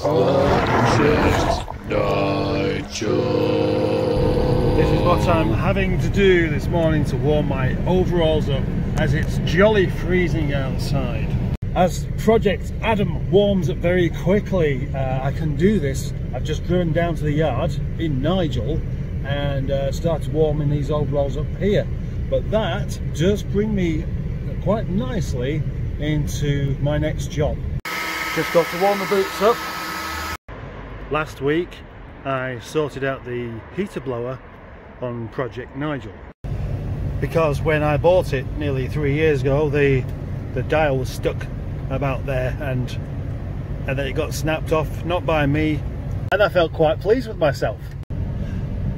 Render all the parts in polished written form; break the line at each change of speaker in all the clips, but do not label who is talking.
Nigel. This is what I'm having to do this morning to warm my overalls up, as it's jolly freezing outside. As Project Adam warms up very quickly, I can do this. I've just driven down to the yard in Nigel and started warming these overalls up here. But that does bring me quite nicely into my next job. Just got to warm the boots up. Last week I sorted out the heater blower on Project Nigel, because when I bought it nearly 3 years ago, the dial was stuck about there and then it got snapped off, not by me, and I felt quite pleased with myself.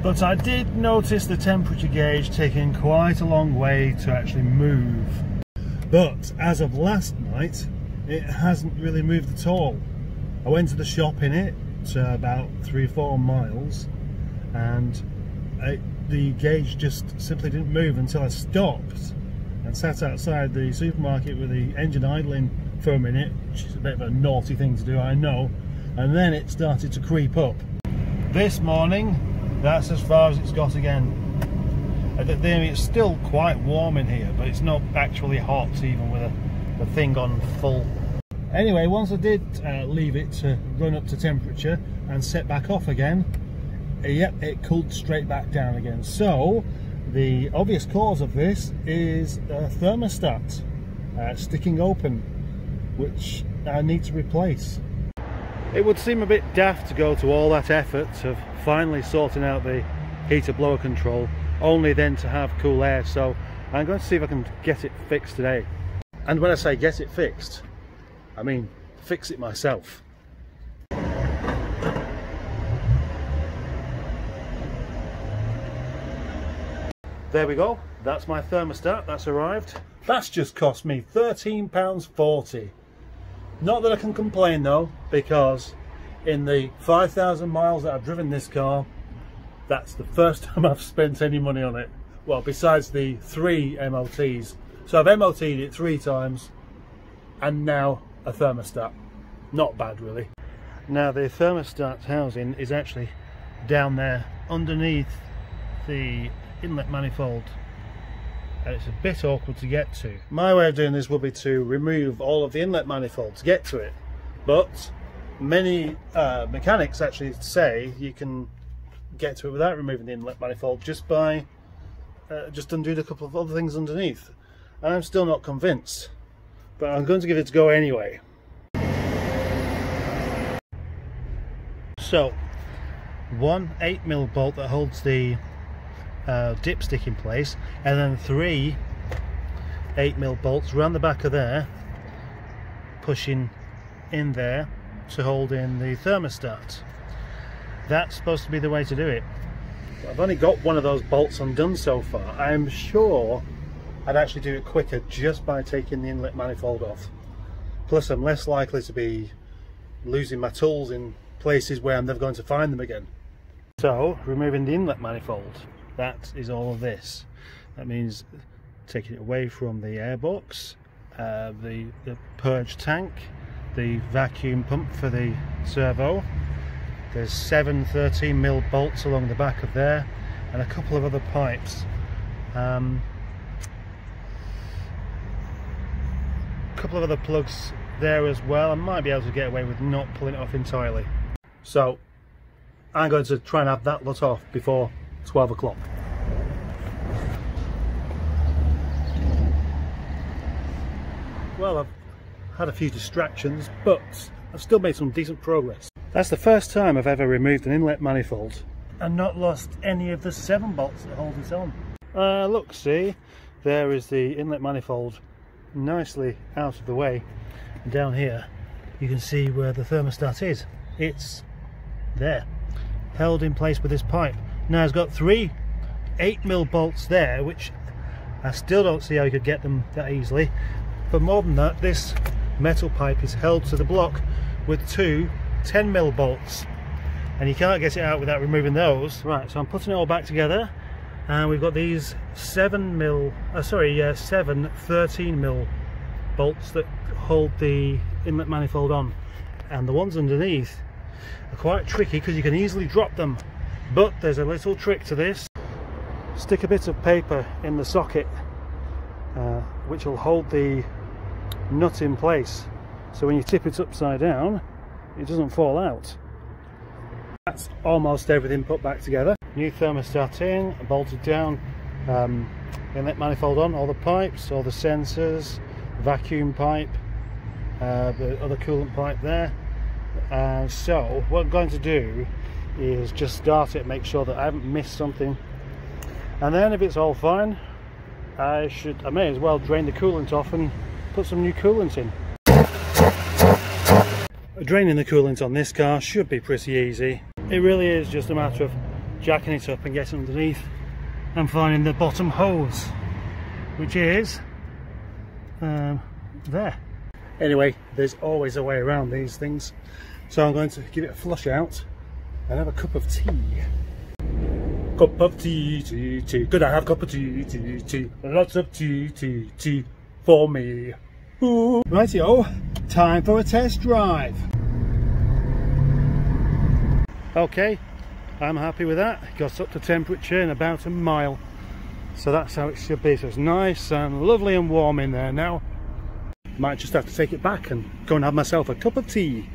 But I did notice the temperature gauge taking quite a long way to actually move. But as of last night, it hasn't really moved at all. I went to the shop in it, about 3-4 miles, and the gauge just simply didn't move until I stopped and sat outside the supermarket with the engine idling for a minute, which is a bit of a naughty thing to do, I know, and then it started to creep up. This morning, that's as far as it's got again. It's still quite warm in here, but it's not actually hot even with the thing on full. Anyway, once I did leave it to run up to temperature and set back off again, yep, it cooled straight back down again. So the obvious cause of this is a thermostat sticking open, which I need to replace. It would seem a bit daft to go to all that effort of finally sorting out the heater blower control, only then to have cool air, so I'm going to see if I can get it fixed today. And when I say get it fixed, I mean fix it myself. There we go, that's my thermostat, that's arrived. That's just cost me £13.40. Not that I can complain though, because in the 5,000 miles that I've driven this car, that's the first time I've spent any money on it. Well, besides the 3 MOTs. So I've MOT'd it 3 times, and now a thermostat. Not bad really. Now the thermostat housing is actually down there underneath the inlet manifold, and it's a bit awkward to get to. My way of doing this would be to remove all of the inlet manifold to get to it, but many mechanics actually say you can get to it without removing the inlet manifold just by just undoing a couple of other things underneath, and I'm still not convinced, but I'm going to give it a go anyway. So, one 8mm bolt that holds the dipstick in place, and then 3 8mm bolts around the back of there, pushing in there to hold in the thermostat. That's supposed to be the way to do it. I've only got one of those bolts undone so far. I'm sure I'd actually do it quicker just by taking the inlet manifold off. Plus I'm less likely to be losing my tools in places where I'm never going to find them again. So, removing the inlet manifold, that is all of this. That means taking it away from the airbox, the purge tank, the vacuum pump for the servo. There's 7 13mm bolts along the back of there, and a couple of other pipes. A couple of other plugs there as well. I might be able to get away with not pulling it off entirely. So I'm going to try and have that lot off before 12 o'clock. Well, I've had a few distractions, but I've still made some decent progress. That's the first time I've ever removed an inlet manifold and not lost any of the 7 bolts that hold it on. Look, see, there is the inlet manifold nicely out of the way. And down here you can see where the thermostat is. It's there, held in place with this pipe. Now it's got 3 8mm bolts there, which I still don't see how you could get them that easily. But more than that, this metal pipe is held to the block with 2 10mm bolts, and you can't get it out without removing those. Right, so I'm putting it all back together, and we've got these 7 13mm bolts that hold the inlet manifold on, and the ones underneath are quite tricky because you can easily drop them, but there's a little trick to this. Stick a bit of paper in the socket which will hold the nut in place, so when you tip it upside down it doesn't fall out. That's almost everything put back together. New thermostat in, bolted down, inlet manifold on, all the pipes, all the sensors, vacuum pipe, the other coolant pipe there. So what I'm going to do is just start it, make sure that I haven't missed something, and then if it's all fine, I may as well drain the coolant off and put some new coolant in. Draining the coolant on this car should be pretty easy. It really is just a matter of jacking it up and getting underneath and finding the bottom hose, which is there. Anyway, there's always a way around these things, so I'm going to give it a flush out and have a cup of tea. Cup of tea, tea, tea. Could I have a cup of tea, tea, tea? Lots of tea, tea, tea for me. Ooh. Rightio, time for a test drive. Okay, I'm happy with that. Got up to temperature in about a mile, so that's how it should be. So it's nice and lovely and warm in there now. Might just have to take it back and go and have myself a cup of tea.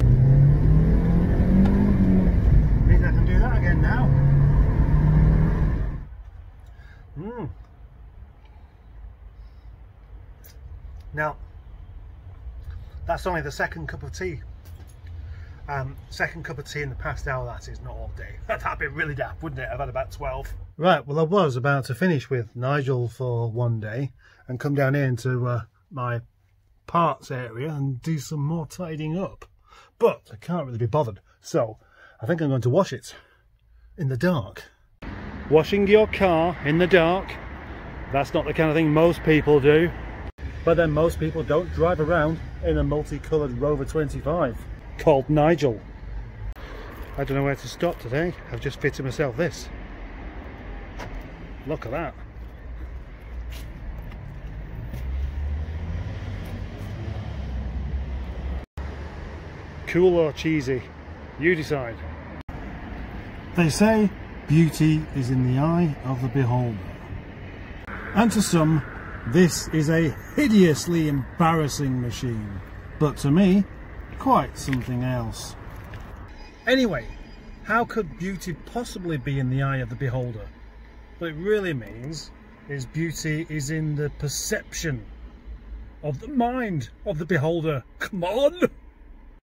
Means I can do that again now. Now, that's only the second cup of tea. Second cup of tea in the past hour, that is, not all day. That'd be really daft, wouldn't it? I've had about 12. Right, well I was about to finish with Nigel for one day and come down here into my parts area and do some more tidying up. But I can't really be bothered, so I think I'm going to wash it in the dark. Washing your car in the dark, that's not the kind of thing most people do. But then most people don't drive around in a multicoloured Rover 25 called Nigel. I don't know where to stop today. I've just fitted myself this. Look at that. Cool or cheesy? You decide. They say beauty is in the eye of the beholder. And to some, this is a hideously embarrassing machine. But to me, quite something else. Anyway, how could beauty possibly be in the eye of the beholder? What it really means is beauty is in the perception of the mind of the beholder. Come on!